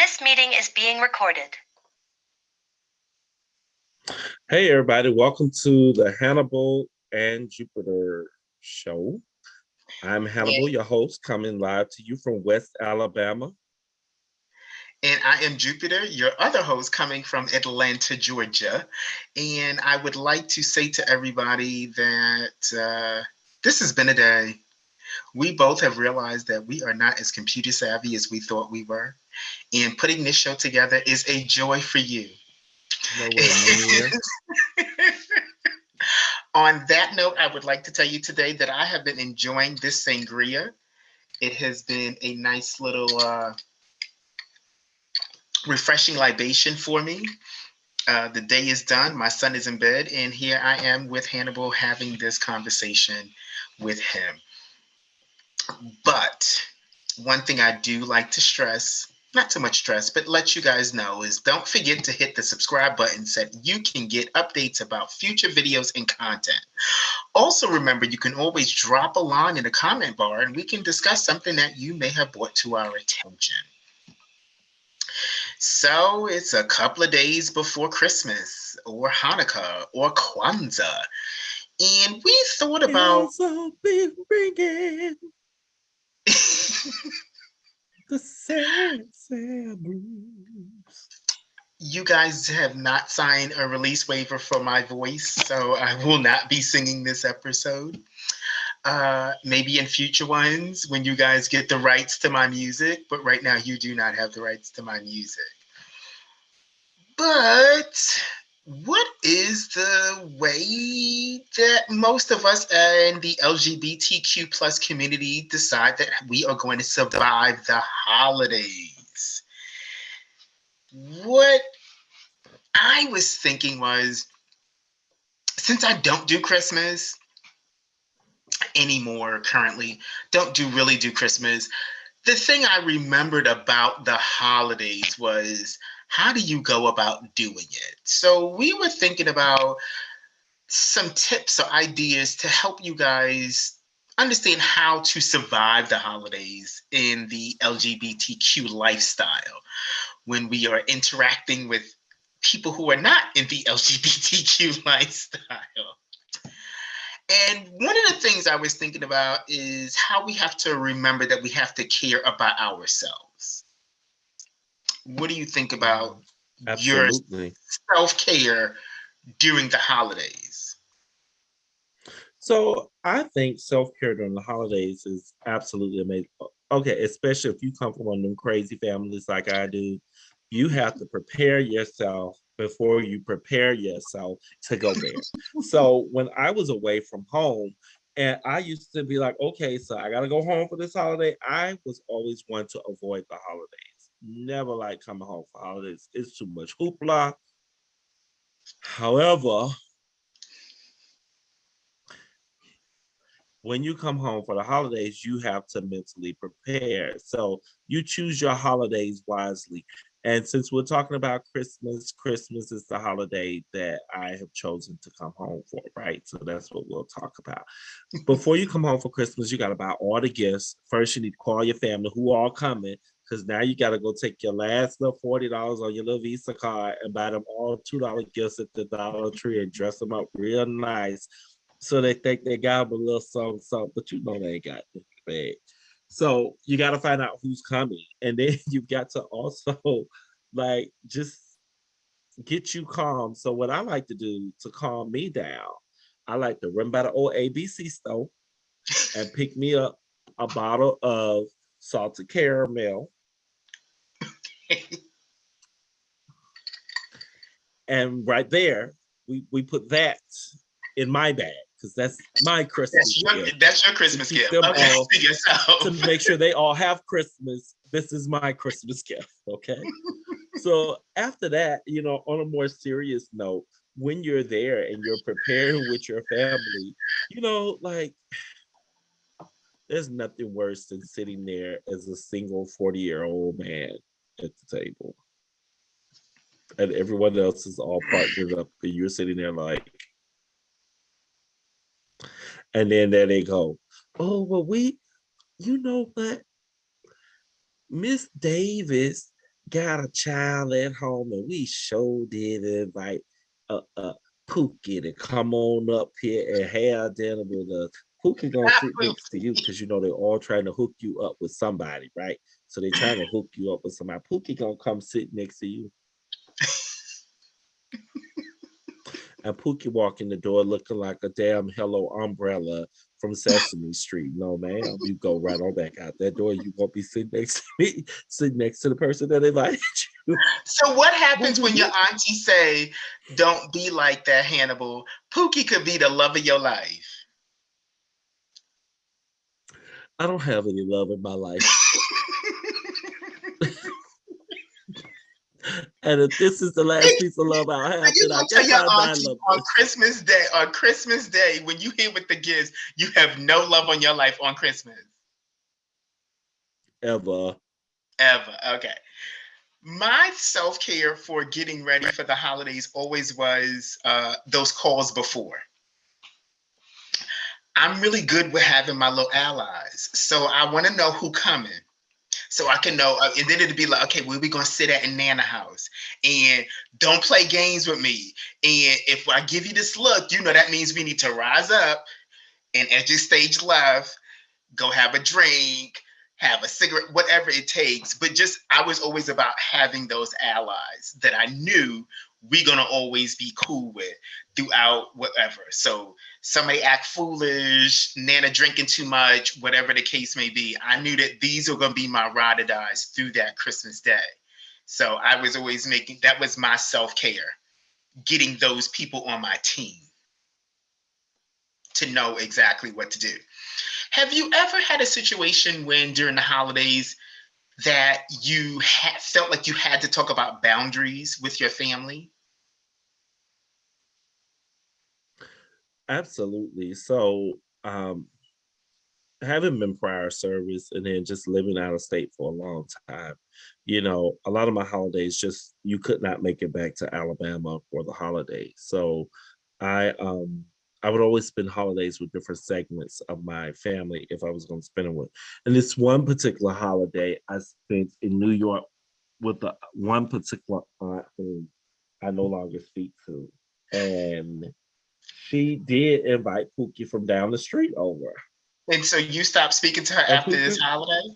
This meeting is being recorded. Hey, everybody, welcome to the Hannibal and Jupiter show. I'm Hannibal, your host, coming live to you from West Alabama. And I am Jupiter, your other host, coming from Atlanta, Georgia. And I would like to say to everybody that this has been a day. We both have realized that we are not as computer savvy as we thought we were. And putting this show together is a joy for you. Nowhere near. On that note, I would like to tell you today that I have been enjoying this sangria. It has been a nice little refreshing libation for me. The day is done. My son is in bed, and here I am with Hannibal having this conversation with him. But one thing I do like to stress, not too much stress, but let you guys know is don't forget to hit the subscribe button so that you can get updates about future videos and content. Also, remember, you can always drop a line in the comment bar and we can discuss something that you may have brought to our attention. So it's a couple of days before Christmas or Hanukkah or Kwanzaa. And we thought about Been ringing the sad blues. you guys have not signed a release waiver for my voice, so I will not be singing this episode. Maybe in future ones when you guys get the rights to my music, but right now you do not have the rights to my music. But what is the way that most of us in the LGBTQ plus community decide that we are going to survive the holidays? What I was thinking was, since I don't do Christmas anymore currently, don't really do Christmas, the thing I remembered about the holidays was, how do you go about doing it? So we were thinking about some tips or ideas to help you guys understand how to survive the holidays in the LGBTQ lifestyle when we are interacting with people who are not in the LGBTQ lifestyle. And one of the things I was thinking about is how we have to remember that we have to care about ourselves. What do you think about your Absolutely. self-care during the holidays? So I think self-care during the holidays is absolutely amazing. Okay, especially if you come from one of them crazy families like I do, you have to prepare yourself before you prepare yourself to go there. So when I was away from home, and I used to be like, okay, so I gotta go home for this holiday. I was always one to avoid the holidays. Never like coming home for holidays. It's too much hoopla. However, when you come home for the holidays, you have to mentally prepare. So you choose your holidays wisely. And since we're talking about Christmas, Christmas is the holiday that I have chosen to come home for, right? So that's what we'll talk about. Before you come home for Christmas, you got to buy all the gifts. First, you need to call your family who are all coming, because now you got to go take your last little $40 on your little Visa card and buy them all $2 gifts at the Dollar Tree and dress them up real nice so they think they got a little something, but you know they ain't got it big. So you got to find out who's coming, and then you've got to also like just get you calm. So what I like to do to calm me down, I like to run by the old ABC store and pick me up a bottle of salted caramel, and right there we put that in my bag because that's my Christmas gift. That's your Christmas gift. Them Okay, all to yourself. to make sure they all have Christmas. This is my Christmas gift. Okay. So after that, on a more serious note, when you're there and you're preparing with your family, like there's nothing worse than sitting there as a single 40-year-old man at the table. And everyone else is all partnered up, and you're sitting there like, and then there they go. Oh, well, you know what? Miss Davis got a child at home, and we sure did invite Pookie to come on up here and have dinner with us. Pookie gonna sit next to you because you know they're all trying to hook you up with somebody, right? So they're trying to hook you up with somebody. Pookie gonna come sit next to you. And Pookie walk in the door looking like a damn Hello Umbrella from Sesame Street. No, ma'am, you go right on back out that door. You won't be sitting next to me, sitting next to the person that invited you. So what What happens would when your you? auntie say, "Don't be like that, Hannibal"? Pookie could be the love of your life. I don't have any love in my life. And if this is the last piece of love I'll So have, you then I gonna tell guess your I'm not auntie on loveless. Christmas Day, when you here with the gifts, you have no love on your life on Christmas. Ever. Ever. Okay. My self-care for getting ready for the holidays always was those calls before. I'm really good with having my little allies. So I want to know who coming. So I can know, and then it'd be like, okay, where we gonna sit at in Nana house? And don't play games with me. And if I give you this look, you know that means we need to rise up and exit stage left, go have a drink, have a cigarette, whatever it takes. But just I was always about having those allies that I knew we gonna always be cool with throughout whatever. So somebody act foolish, Nana drinking too much, whatever the case may be. I knew that these are gonna be my ride or dies through that Christmas day. So I was always making that was my self-care, getting those people on my team to know exactly what to do. Have you ever had a situation when during the holidays that you felt like you had to talk about boundaries with your family? Absolutely. So, having been prior service and then just living out of state for a long time, a lot of my holidays just you could not make it back to Alabama for the holidays. So I would always spend holidays with different segments of my family if I was going to spend them with. And this one particular holiday I spent in New York with the one particular aunt who I no longer speak to. And she did invite Pookie from down the street over. And so you stopped speaking to her And after this Pookie, holiday?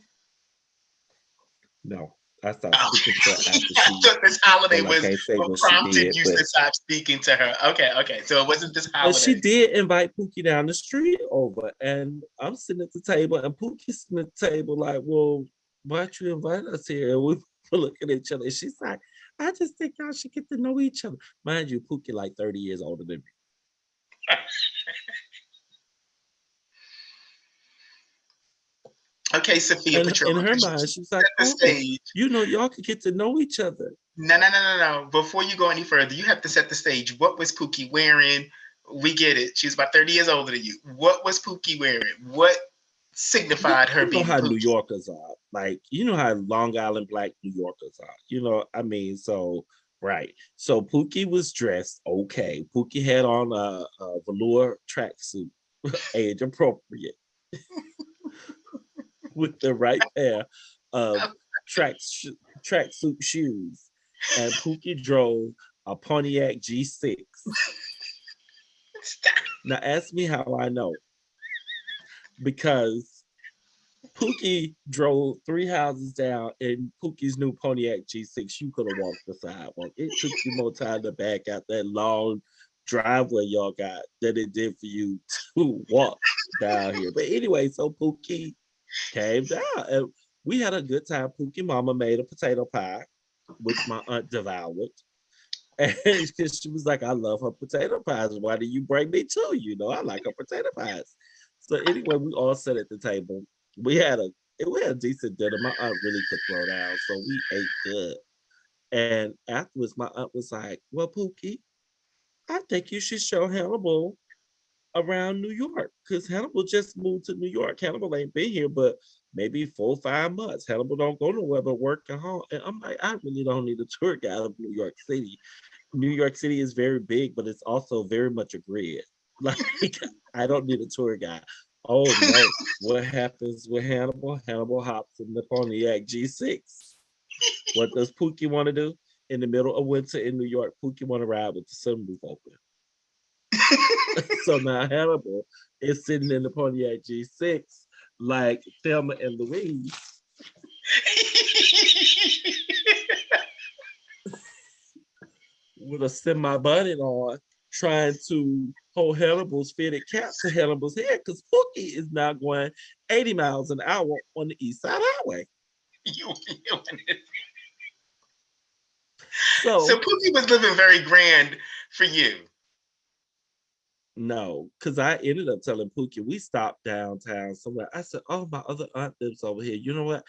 no, I stopped Oh, speaking to her after I she, thought this holiday well, I was can't say what what she prompted did, you but to stop speaking to her. Okay, okay. So it wasn't this she holiday. did invite Pookie down the street over. And I'm sitting at the table, and Pookie's sitting at the table, like, well, why'd you invite us here? And we were looking at each other. And she's like, I just think y'all should get to know each other. Mind you, Pookie like 30 years older than me. Okay, Sophia And in Petrova, her could you mind, just she's like, set the oh, stage? y'all could get to know each other. No, no, no, no, no. Before you go any further, you have to set the stage. What was Pookie wearing? We get it. She's about 30 years older than you. What was Pookie wearing? What You, signified her you know being how New Pookie? Yorkers are. Like, you know how Long Island black New Yorkers are. I mean, so right. So Pookie was dressed okay. Pookie had on a velour tracksuit, age appropriate, with the right pair of track tracksuit shoes. And Pookie drove a Pontiac G6. Now ask me how I know. Because Pookie drove 3 houses down in Pookie's new Pontiac G6. You could have walked the sidewalk. It took you more time to back out that long driveway y'all got than it did for you to walk down here. But anyway, so Pookie came down and we had a good time. Pookie mama made a potato pie, which my aunt devoured. And because she was like, I love her potato pies. Why do you bring me to? I like her potato pies. So anyway, we all sat at the table. We had a we had a decent dinner. My aunt really could throw down, so we ate good. And afterwards, my aunt was like, "Well, Pookie, I think you should show Hannibal around New York because Hannibal just moved to New York. Hannibal ain't been here, but maybe 4 or 5 months. Hannibal don't go nowhere but work at home." And I'm like, I really don't need a tour guide of New York City. New York City is very big, but it's also very much a grid. Like, I don't need a tour guide. Oh no. What happens with Hannibal? Hannibal hops in the Pontiac G6. What does Pookie want to do? In the middle of winter in New York, Pookie want to ride with the sunroof open. So now Hannibal is sitting in the Pontiac G6 like Thelma and Louise with a semi-bunny on, trying to hold Hannibal's fitted cap to Hannibal's head because Pookie is now going 80 miles an hour on the East Side Highway. So So Pookie was living very grand for you. no, because I ended up telling Pookie, we stopped downtown somewhere. I said, oh, my other aunt lives over here. You know what?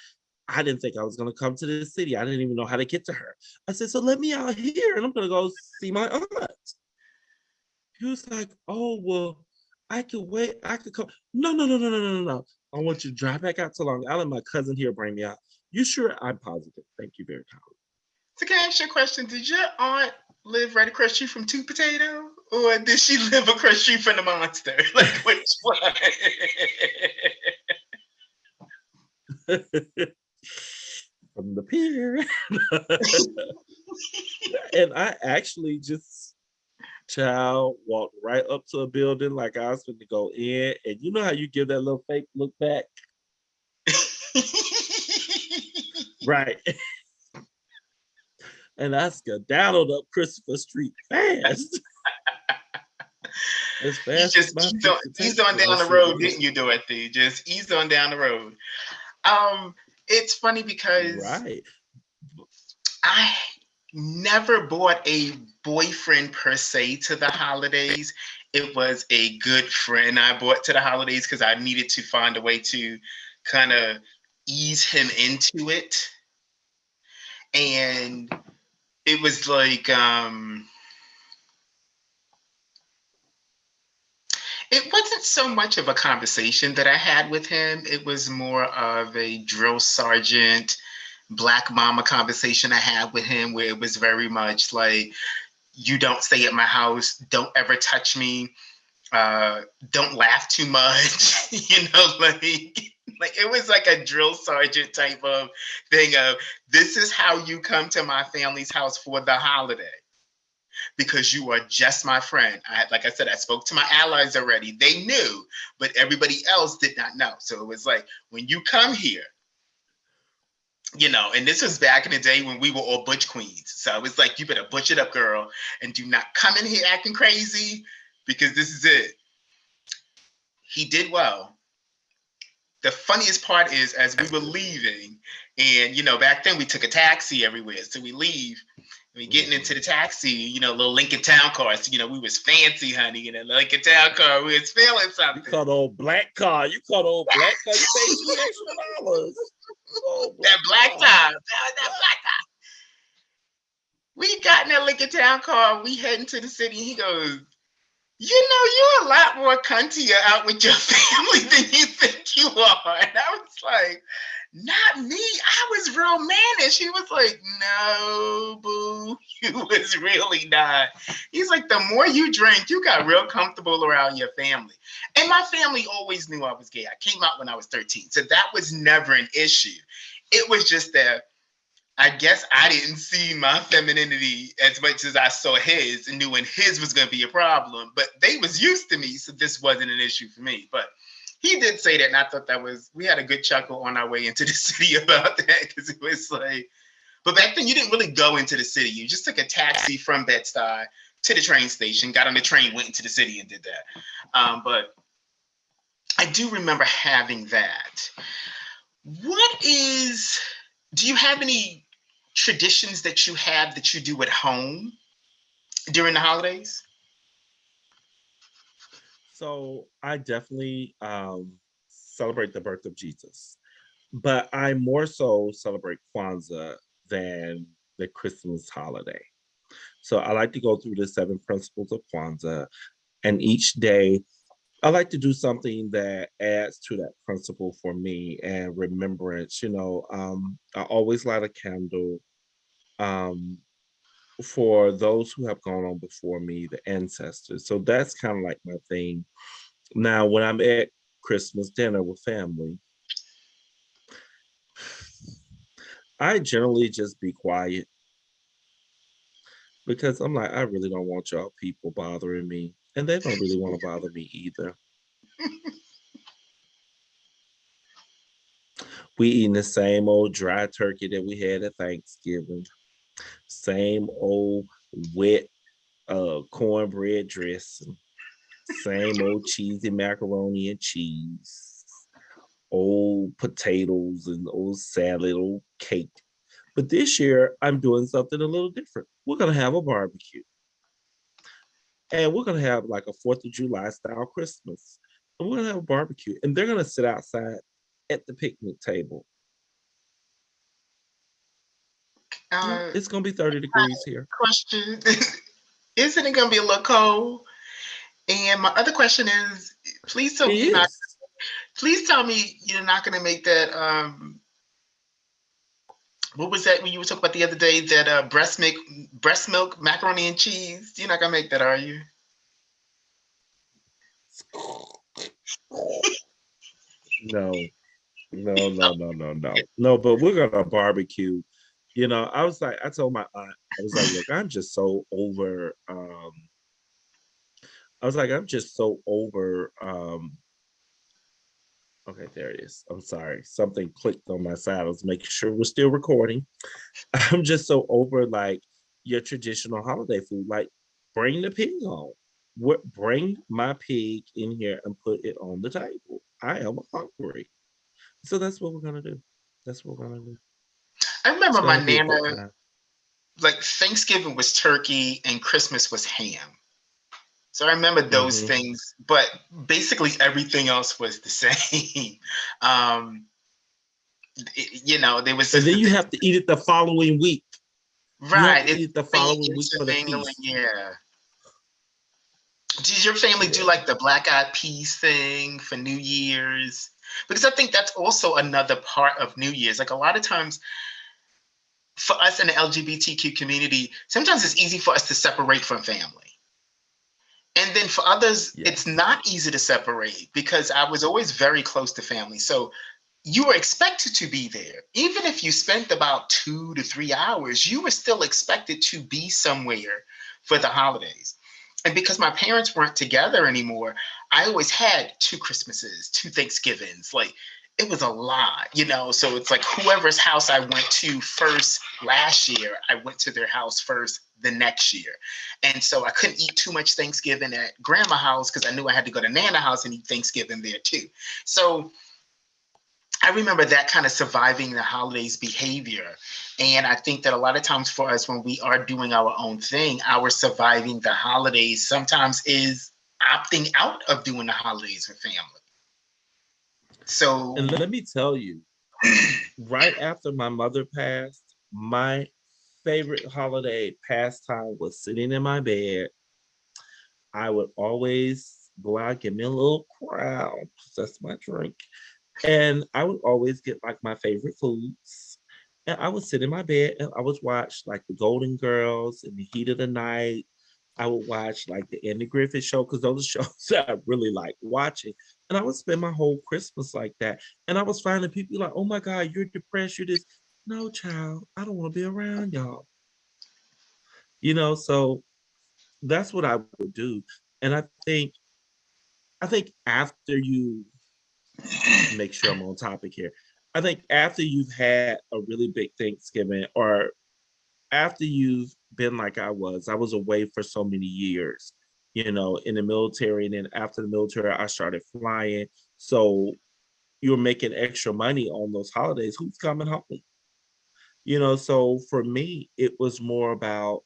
I didn't think I was going to come to this city. I didn't even know how to get to her. I said, so let me out here and I'm going to go see my aunt. He was like, oh, well, I could wait. I could come. No, no, no, no, no, no, no, no. I want you to drive back out to Long Island. My cousin here bring me out. You sure? I'm positive. Thank you very kindly. So can I ask you a question? Did your aunt live right across the street from Two Potato? Or did she live across the street from the monster? Like which one? From the pier. And I actually just walked right up to a building like I was going to go in. And you know how you give that little fake look back? Right. And I skedaddled up Christopher Street fast. As You fast just as my eased on down the road, didn't you, Dorothy? Just eased on down the road. It's funny because right. I never bought a boyfriend per se to the holidays. It was a good friend I bought to the holidays because I needed to find a way to kind of ease him into it. And it was like, it wasn't so much of a conversation that I had with him. It was more of a drill sergeant, black mama conversation I had with him, where it was very much like, you don't stay at my house, don't ever touch me, don't laugh too much, like it was like a drill sergeant type of thing of, this is how you come to my family's house for the holiday. Because you are just my friend. Like I said, I spoke to my allies already. They knew, but everybody else did not know. So it was like, when you come here, and this was back in the day when we were all butch queens. So it was like, you better butch it up, girl, and do not come in here acting crazy, because this is it. He did well. The funniest part is, as we were leaving, and back then we took a taxi everywhere. So we leave, we getting into the taxi, little Lincoln Town car. So, we was fancy, honey, in a Lincoln Town car. We was feeling something. You caught the old black car. You paid $2 extra. Oh, that black tie. That black tie. We got in that Lincoln Town car. We heading to the city. He goes, you're a lot more cuntier out with your family than you think you are. And I was like, not me. I was real mannish. He was like, no, boo, you was really not. He's like, the more you drink, you got real comfortable around your family. And my family always knew I was gay. I came out when I was 13. So that was never an issue. It was just that I guess I didn't see my femininity as much as I saw his, and knew when his was going to be a problem. But they was used to me, so this wasn't an issue for me. But he did say that, and I thought we had a good chuckle on our way into the city about that, because it was like, but back then you didn't really go into the city. You just took a taxi from Bed-Stuy to the train station, got on the train, went into the city and did that. But I do remember having that. Do you have any traditions that you have that you do at home during the holidays? So I definitely celebrate the birth of Jesus, but I more so celebrate Kwanzaa than the Christmas holiday. So I like to go through the 7 principles of Kwanzaa, and each day I like to do something that adds to that principle for me and remembrance. I always light a candle for those who have gone on before me, the ancestors. So that's kind of like my thing. Now, when I'm at Christmas dinner with family, I generally just be quiet because I'm like, I really don't want y'all people bothering me. And they don't really want to bother me either. We eating the same old dry turkey that we had at Thanksgiving. Same old wet cornbread dressing. Same old cheesy macaroni and cheese. Old potatoes and old salad, old cake. But this year, I'm doing something a little different. We're going to have a barbecue. And we're going to have like a 4th of July style Christmas. And we're going to have a barbecue. And they're going to sit outside at the picnic table. Yeah, Uh, it's going to be 30 degrees here. question: Isn't it gonna be a little cold? And my other question is, please tell It me you're not. is. Please tell me you're not gonna make that. What was that when you were talking about the other day? That breast milk macaroni and cheese. You're not gonna make that, are you? No, no. But we're gonna barbecue. You know, I told my aunt, I was like, look, I'm just so over. I was like, I'm just so over. Okay, there it is. I'm sorry, something clicked on my side. I was making sure we're still recording. I'm just so over like your traditional holiday food. Like, bring the pig on. What? Bring my pig in here and put it on the table. I am hungry. So that's what we're gonna do. That's what we're gonna do. I It's remember my gonna be a nana. good time. Like Thanksgiving was turkey and Christmas was ham. So I remember those Hmm. things, but basically everything else was the same. um, there was And just then the you thing. have to eat it the following week. You have Right, to it's eat it the being following week for the intermingling. feast. Yeah. Does your family do Yeah. like the black eyed peas thing for New Year's? Because I think that's also another part of New Year's. Like a lot of times for us in the LGBTQ community, sometimes it's easy for us to separate from family. And then for others, it's Yes. not easy to separate because I was always very close to family. So you were expected to be there. Even if you spent about 2 to 3 hours, you were still expected to be somewhere for the holidays. And because my parents weren't together anymore, I always had 2 Christmases, 2 Thanksgivings. Like it was a lot. So it's like whoever's house I went to first last year, I went to their house first the next year. And so I couldn't eat too much Thanksgiving at grandma's house because I knew I had to go to Nana house and eat Thanksgiving there too. So I remember that kind of surviving the holidays behavior. And I think that a lot of times for us, when we are doing our own thing, our surviving the holidays sometimes is opting out of doing the holidays with family. So, And let me tell you, right after my mother passed, my favorite holiday pastime was sitting in my bed. I would always go out, get me a little crown, 'cause that's my drink. And I would always get like my favorite foods. And I would sit in my bed and I would watch like the Golden Girls in the heat of the night. I would watch like the Andy Griffith show because those are shows that I really like watching. And I would spend my whole Christmas like that. And I was finding people like, oh my God, you're depressed, you're this. No, child, I don't want to be around y'all. So that's what I would do. And I think after you make sure I'm on topic here. I think after you've had a really big Thanksgiving or after you've been like I was away for so many years, in the military. And then after the military, I started flying. So you're making extra money on those holidays. Who's coming home? So for me, it was more about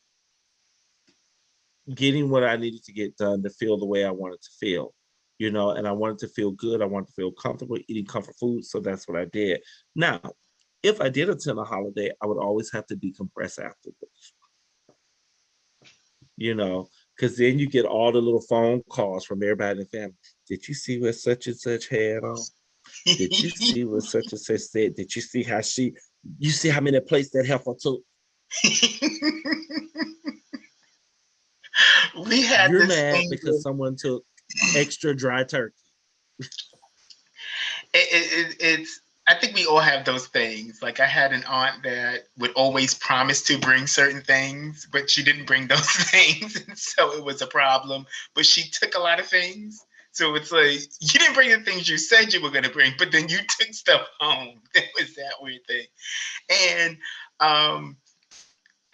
getting what I needed to get done to feel the way I wanted to feel, and I wanted to feel good. I wanted to feel comfortable eating comfort food. So that's what I did. Now, if I did attend a holiday, I would always have to decompress afterwards, you know, because then you get all the little phone calls from everybody in the family. Did you see what such and such had on? Did you see what such and such said? Did you see you see how many plates that heifer took? we had You're this mad thing. because someone took extra dry turkey. It's I think we all have those things. Like I had an aunt that would always promise to bring certain things, but she didn't bring those things. And so it was a problem. But she took a lot of things. So it's like, you didn't bring the things you said you were going to bring, but then you took stuff home. It was that weird thing. And I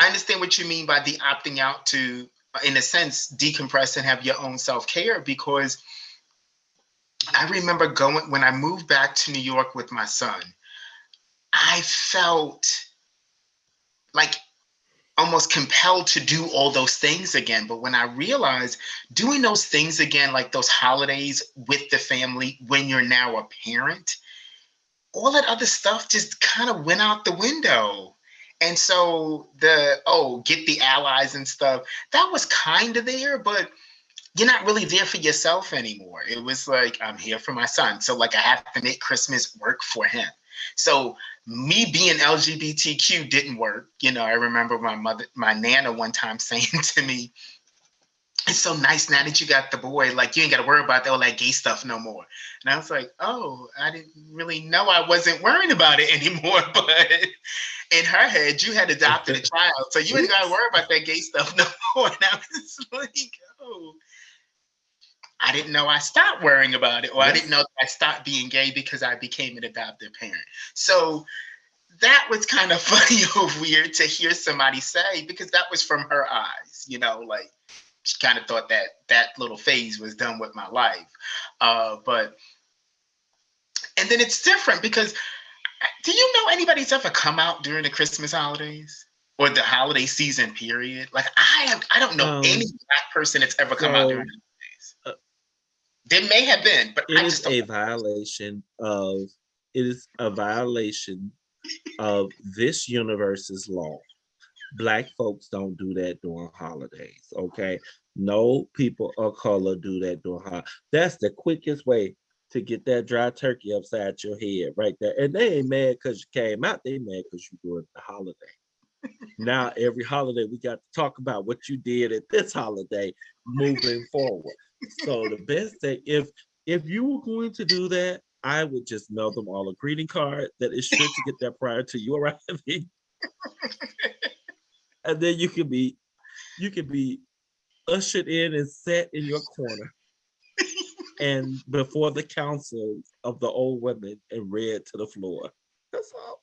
understand what you mean by the opting out to, in a sense, decompress and have your own self-care, because I remember going, when I moved back to New York with my son, I felt like almost compelled to do all those things again. But when I realized doing those things again, like those holidays with the family, when you're now a parent, all that other stuff just kind of went out the window. And so get the allies and stuff, that was kind of there, but you're not really there for yourself anymore. It was like, I'm here for my son. So like I have to make Christmas work for him. So me being LGBTQ didn't work. I remember my Nana one time saying to me, it's so nice now that you got the boy, like you ain't got to worry about all that gay stuff no more. And I was like, oh, I didn't really know I wasn't worrying about it anymore. But in her head, you had adopted a child, so you ain't got to worry about that gay stuff no more. And I was like, oh, I didn't know I stopped worrying about it, or I didn't know I stopped being gay because I became an adoptive parent. So that was kind of funny or weird to hear somebody say, because that was from her eyes, like she kind of thought that little phase was done with my life. And then it's different because do you know anybody's ever come out during the Christmas holidays or the holiday season period? Like I don't know any Black person that's ever come out during the holidays. There may have been, but it is a violation of this universe's law. Black folks don't do that during holidays, okay? No people of color do that during holidays. That's the quickest way to get that dry turkey upside your head right there. And they ain't mad because you came out, they mad because you doing the holiday. Now every holiday we got to talk about what you did at this holiday moving forward. So the best thing, if you were going to do that, I would just mail them all a greeting card that is sure to get there prior to you arriving. And then you can be ushered in and set in your corner and before the council of the old women and read to the floor. That's all.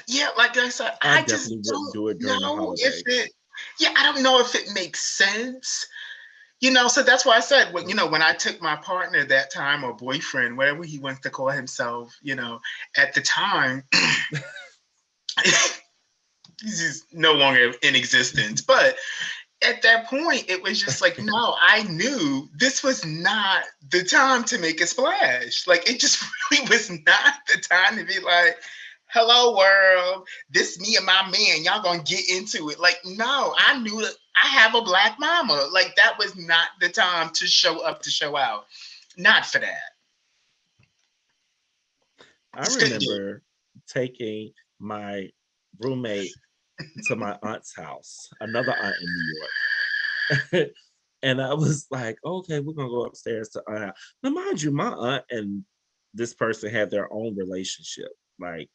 Yeah, like I said, I just definitely wouldn't do it during the holidays. I don't know if it makes sense. So that's why I said, when I took my partner that time, or boyfriend, whatever he wants to call himself, at the time, he's no longer in existence. But at that point, it was just like, no, I knew this was not the time to make a splash. Like, it just really was not the time to be like, hello world, this me and my man, y'all gonna get into it. Like, no, I knew that I have a Black mama. Like, that was not the time to show up, to show out. Not for that. I remember taking my roommate to my aunt's house, another aunt in New York. And I was like, okay, we're gonna go upstairs to aunt. Now, mind you, my aunt and this person had their own relationship. Like,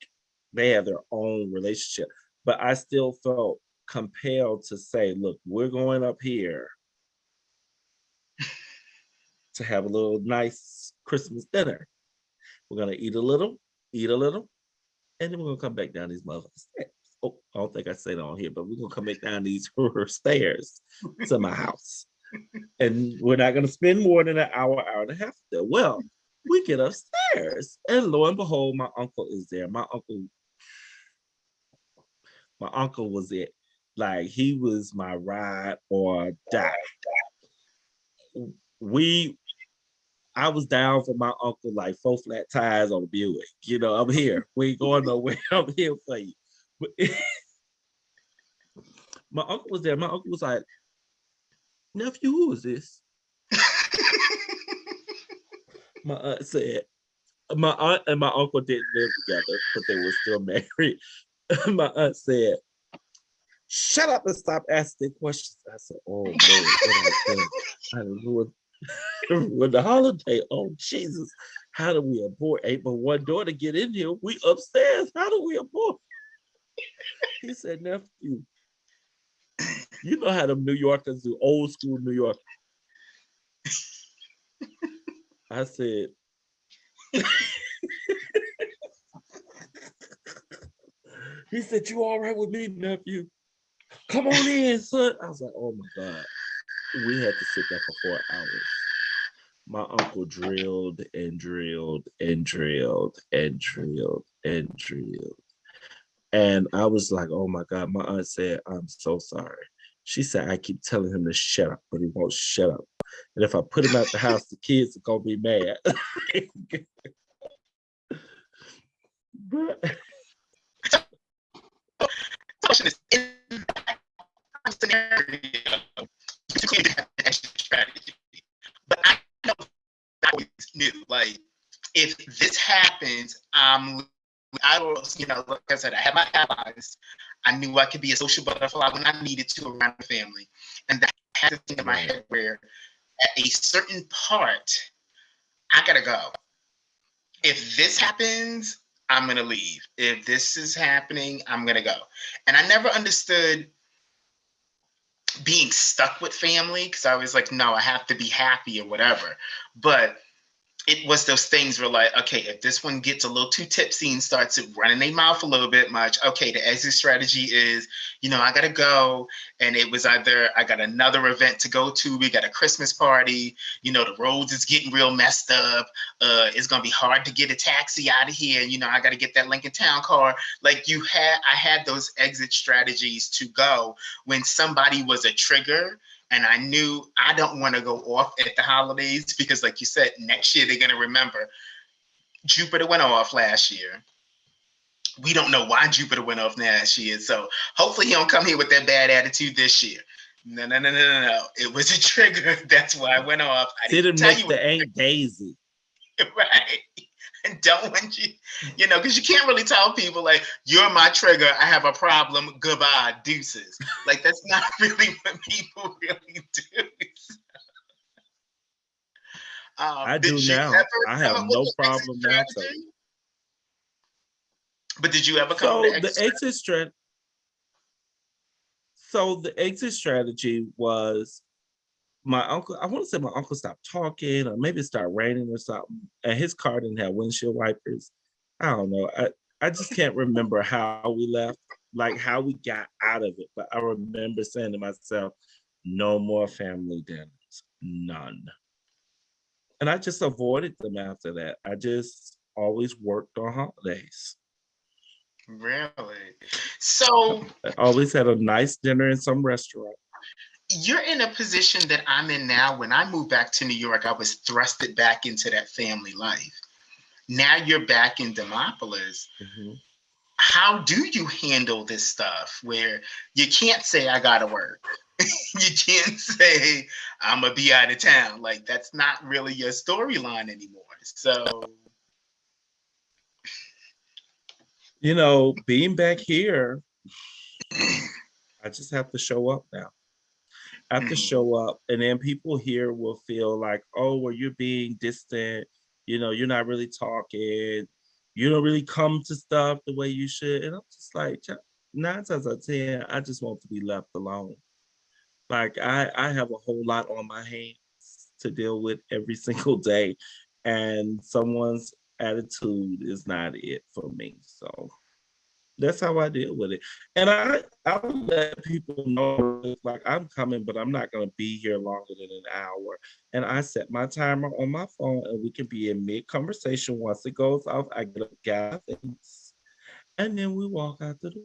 they have their own relationship, but I still felt compelled to say, look, we're going up here to have a little nice Christmas dinner. We're gonna eat a little, and then we're gonna come back down these motherfucking stairs. Oh, I don't think I said it on here, but we're gonna come back down these stairs to my house. And we're not gonna spend more than an hour and a half there. Well, we get upstairs, and lo and behold, my uncle is there. My uncle was it. Like, he was my ride or die. I was down for my uncle like 4 flat tires on the Buick. I'm here. We ain't going nowhere. I'm here for you. But my uncle was there. My uncle was like, nephew, who is this? My aunt said, my aunt and my uncle didn't live together, but they were still married. My aunt said, shut up and stop asking questions. I said, oh, Lord, what I ruined the holiday. Oh, Jesus. how do we abort? Ain't but one door to get in here. We upstairs. How do we abort? He said, nephew, you know how them New Yorkers do, old school New York. I said, he said, you all right with me, nephew? Come on in, son. I was like, oh my God. We had to sit there for 4 hours. My uncle drilled and drilled and drilled and drilled and drilled. And I was like, oh my God. My aunt said, I'm so sorry. She said, I keep telling him to shut up, but he won't shut up. And if I put him out the house, the kids are going to be mad. But question is, in that scenario, you clearly have an extra strategy. But I know I always knew, like, if this happens, I was, like I said, I had my allies. I knew I could be a social butterfly when I needed to around the family. And that had a thing in my head where at a certain part, I gotta go. If this happens, I'm gonna leave. If this is happening, I'm gonna go. And I never understood being stuck with family because I was like, no, I have to be happy or whatever. But it was those things where like, okay, if this one gets a little too tipsy and starts running their mouth a little bit much, okay, the exit strategy is, I gotta go. And it was either I got another event to go to, we got a Christmas party, the roads is getting real messed up. It's gonna be hard to get a taxi out of here. I gotta get that Lincoln Town car. Like I had those exit strategies to go when somebody was a trigger. And I knew I don't want to go off at the holidays because, like you said, next year they're going to remember Jupiter went off last year. We don't know why Jupiter went off last year. So hopefully he don't come here with that bad attitude this year. No. It was a trigger. That's why I went off. I didn't tell you the Aunt Daisy. Right. And don't want you, because you can't really tell people like, you're my trigger, I have a problem, goodbye, deuces. Like, that's not really what people really do. I do now. I have no problem now. But did you ever come to the exit strategy? So the exit strategy was my uncle, I want to say my uncle stopped talking or maybe it started raining or something. And his car didn't have windshield wipers. I don't know. I just can't remember how we left, like how we got out of it. But I remember saying to myself, no more family dinners, none. And I just avoided them after that. I just always worked on holidays. Really? So I always had a nice dinner in some restaurant. You're in a position that I'm in now. When I moved back to New York, I was thrusted back into that family life. Now you're back in Demopolis. Mm-hmm. How do you handle this stuff where you can't say, I gotta work? You can't say, I'm gonna be out of town. Like, that's not really your storyline anymore. So, being back here, I just have to show up now. I have to show up, and then people here will feel like, oh, well, you're being distant. You're not really talking. You don't really come to stuff the way you should. And I'm just like, 9 times out of 10, I just want to be left alone. Like I have a whole lot on my hands to deal with every single day, and someone's attitude is not it for me. So that's how I deal with it. And I'll let people know, like, I'm coming, but I'm not going to be here longer than an hour. And I set my timer on my phone, and we can be in mid-conversation. Once it goes off, I get up, gather things, and then we walk out the door.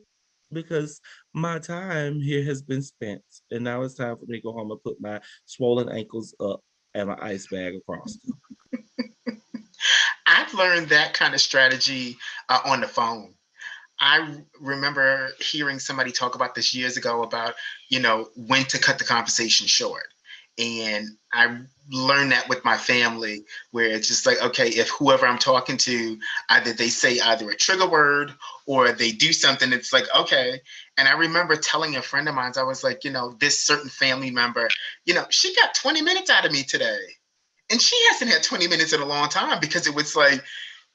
Because my time here has been spent, and now it's time for me to go home and put my swollen ankles up and my ice bag across them. I've learned that kind of strategy on the phone. I remember hearing somebody talk about this years ago about, when to cut the conversation short. And I learned that with my family, where it's just like, okay, if whoever I'm talking to, either they say either a trigger word or they do something, it's like, okay. And I remember telling a friend of mine, I was like, this certain family member, she got 20 minutes out of me today. And she hasn't had 20 minutes in a long time because it was like,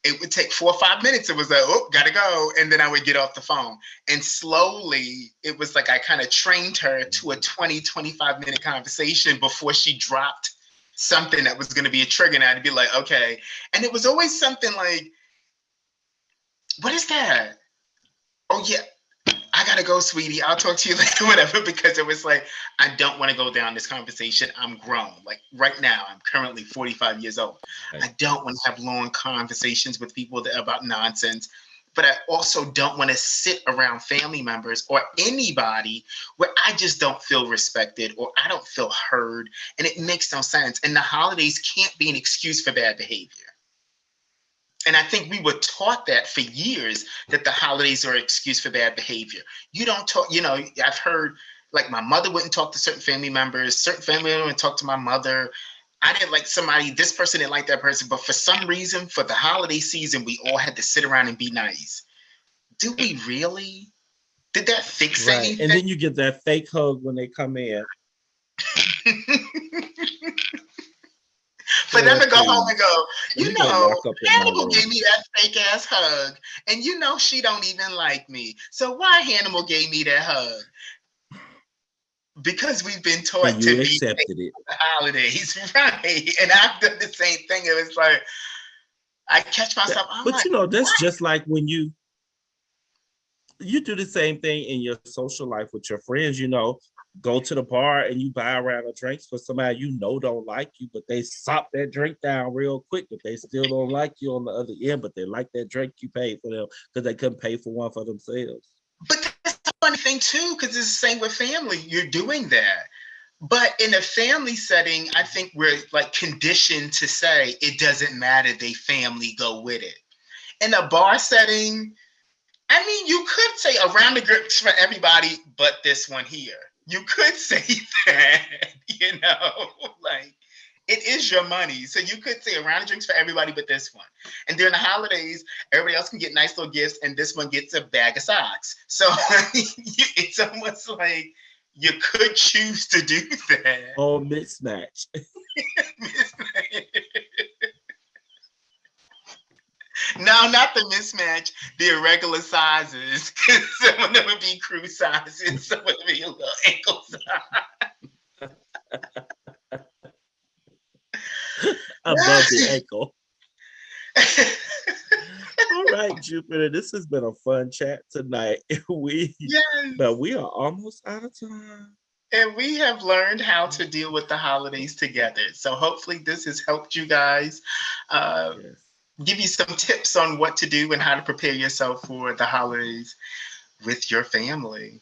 it would take 4 or 5 minutes. It was like, oh, gotta go. And then I would get off the phone. And slowly, it was like I kind of trained her to a 20, 25-minute conversation before she dropped something that was going to be a trigger. And I'd be like, okay. And it was always something like, what is that? Oh, yeah. I gotta go, sweetie. I'll talk to you later, whatever, because it was like, I don't want to go down this conversation. I'm grown. Like right now, I'm currently 45 years old. Right. I don't want to have long conversations with people about nonsense, but I also don't want to sit around family members or anybody where I just don't feel respected or I don't feel heard, and it makes no sense. And the holidays can't be an excuse for bad behavior. And I think we were taught that for years, that the holidays are an excuse for bad behavior. You don't talk, I've heard like my mother wouldn't talk to certain family members, certain family members wouldn't talk to my mother. I didn't like somebody, this person didn't like that person, but for some reason, for the holiday season, we all had to sit around and be nice. Do we really? Did that fix Right. anything? And then you get that fake hug when they come in. For them to go home Please. and go, Let me go lock up in my Hannibal room. gave me that fake ass hug, and she don't even like me. So why Hannibal gave me that hug? Because we've been taught And to you be accepted it. the holidays, right? And I've done the same thing. It was like I catch myself. But that's just like when you do the same thing in your social life with your friends. Go to the bar and you buy a round of drinks for somebody don't like you, but they sop that drink down real quick, but they still don't like you on the other end, but they like that drink you paid for them because they couldn't pay for one for themselves. But that's the funny thing too, because it's the same with family. You're doing that. But in a family setting, I think we're like conditioned to say it doesn't matter, they family, go with it. In a bar setting, I mean, you could say around the grips for everybody but this one here. You could say that, like it is your money. So you could say around the drinks for everybody but this one. And during the holidays, everybody else can get nice little gifts and this one gets a bag of socks. So it's almost like you could choose to do that. Oh, mismatch. No, not the mismatch, the irregular sizes. Some of them would be crew sizes, some would be a little ankle size. Above the ankle. All right, Jupiter, this has been a fun chat tonight. But we are almost out of time. And we have learned how to deal with the holidays together. So hopefully this has helped you guys give you some tips on what to do and how to prepare yourself for the holidays with your family,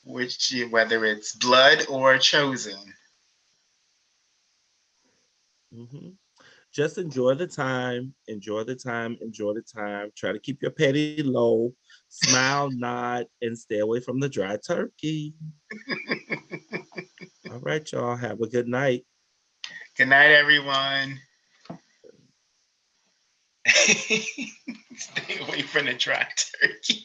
whether it's blood or chosen. Mm-hmm. Just enjoy the time. Enjoy the time. Enjoy the time. Try to keep your petty low. Smile, nod, and stay away from the dry turkey. All right, y'all. Have a good night. Good night, everyone. Stay away from the dry turkey.